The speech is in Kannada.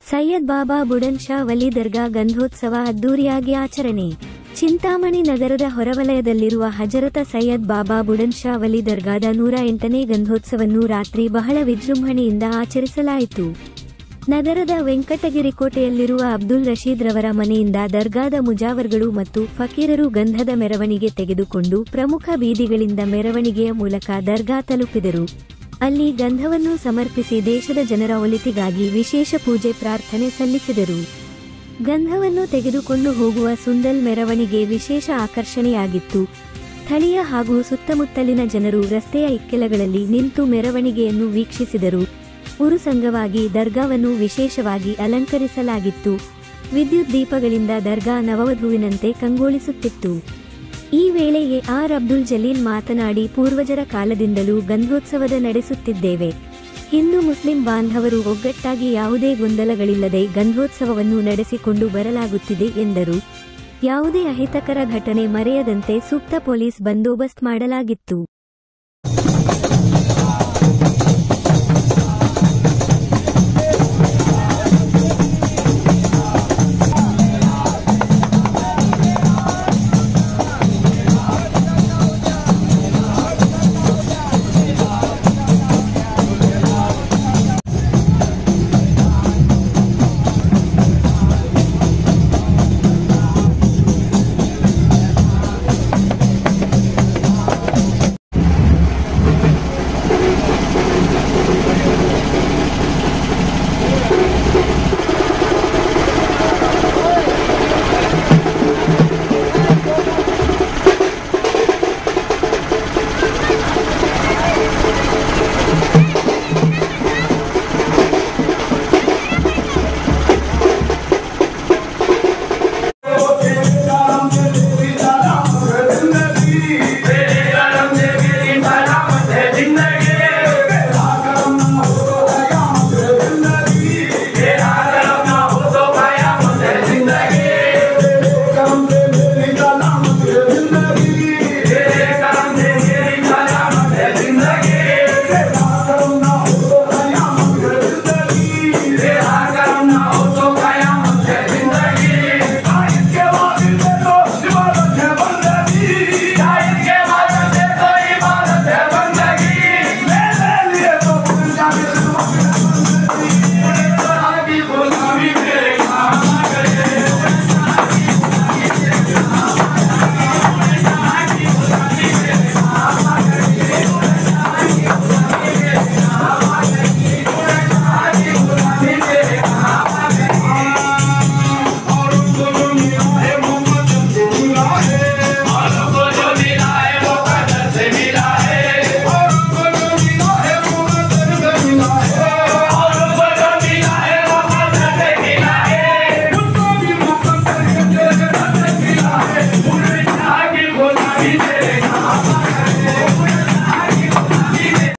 ಸೈಯದ್ ಬಾಬಾ ಬುಡನ್ ಶಾ ವಲಿ ದರ್ಗಾ ಗಂಧೋತ್ಸವ ಅದ್ದೂರಿಯಾಗಿ ಆಚರಣೆ. ಚಿಂತಾಮಣಿ ನಗರದ ಹೊರವಲಯದಲ್ಲಿರುವ ಹಜರತ ಸೈಯದ್ ಬಾಬಾ ಬುಡನ್ ಶಾ ವಲಿ ದರ್ಗಾದ 108ನೇ ಗಂಧೋತ್ಸವವನ್ನು ರಾತ್ರಿ ಬಹಳ ವಿಜೃಂಭಣೆಯಿಂದ ಆಚರಿಸಲಾಯಿತು. ನಗರದ ವೆಂಕಟಗಿರಿ ಕೋಟೆಯಲ್ಲಿರುವ ಅಬ್ದುಲ್ ರಶೀದ್ ರವರ ಮನೆಯಿಂದ ದರ್ಗಾದ ಮುಜಾವರ್ಗಳು ಮತ್ತು ಫಕೀರರು ಗಂಧದ ಮೆರವಣಿಗೆ ತೆಗೆದುಕೊಂಡು ಪ್ರಮುಖ ಬೀದಿಗಳಿಂದ ಮೆರವಣಿಗೆಯ ಮೂಲಕ ದರ್ಗಾ ತಲುಪಿದರು. ಅಲ್ಲಿ ಗಂಧವನ್ನು ಸಮರ್ಪಿಸಿ ದೇಶದ ಜನರ ಒಳಿತಿಗಾಗಿ ವಿಶೇಷ ಪೂಜೆ ಪ್ರಾರ್ಥನೆ ಸಲ್ಲಿಸಿದರು. ಗಂಧವನ್ನು ತೆಗೆದುಕೊಂಡು ಹೋಗುವ ಸುಂದಲ್ ಮೆರವಣಿಗೆ ವಿಶೇಷ ಆಕರ್ಷಣೆಯಾಗಿತ್ತು. ಸ್ಥಳೀಯ ಹಾಗೂ ಸುತ್ತಮುತ್ತಲಿನ ಜನರು ರಸ್ತೆಯ ಇಕ್ಕೆಲಗಳಲ್ಲಿ ನಿಂತು ಮೆರವಣಿಗೆಯನ್ನು ವೀಕ್ಷಿಸಿದರು. ಉರುಸಂಗವಾಗಿ ದರ್ಗಾವನ್ನು ವಿಶೇಷವಾಗಿ ಅಲಂಕರಿಸಲಾಗಿತ್ತು. ವಿದ್ಯುತ್ ದೀಪಗಳಿಂದ ದರ್ಗಾ ನವವಧುವಿನಂತೆ ಕಂಗೊಳಿಸುತ್ತಿತ್ತು. ಈ ವೇಳೆ ಎ.ಆರ್. ಅಬ್ದುಲ್ ಜಲೀಲ್ ಮಾತನಾಡಿ, ಪೂರ್ವಜರ ಕಾಲದಿಂದಲೂ ಗಂಧೋತ್ಸವದ ನಡೆಸುತ್ತಿದ್ದೇವೆ. ಹಿಂದೂ ಮುಸ್ಲಿಂ ಬಾಂಧವರು ಒಗ್ಗಟ್ಟಾಗಿ ಯಾವುದೇ ಗೊಂದಲಗಳಿಲ್ಲದೆ ಗಂಧೋತ್ಸವವನ್ನು ನಡೆಸಿಕೊಂಡು ಬರಲಾಗುತ್ತಿದೆ ಎಂದರು. ಯಾವುದೇ ಅಹಿತಕರ ಘಟನೆ ಮರೆಯದಂತೆ ಸೂಕ್ತ ಪೊಲೀಸ್ ಬಂದೋಬಸ್ತ್ ಮಾಡಲಾಗಿತ್ತು.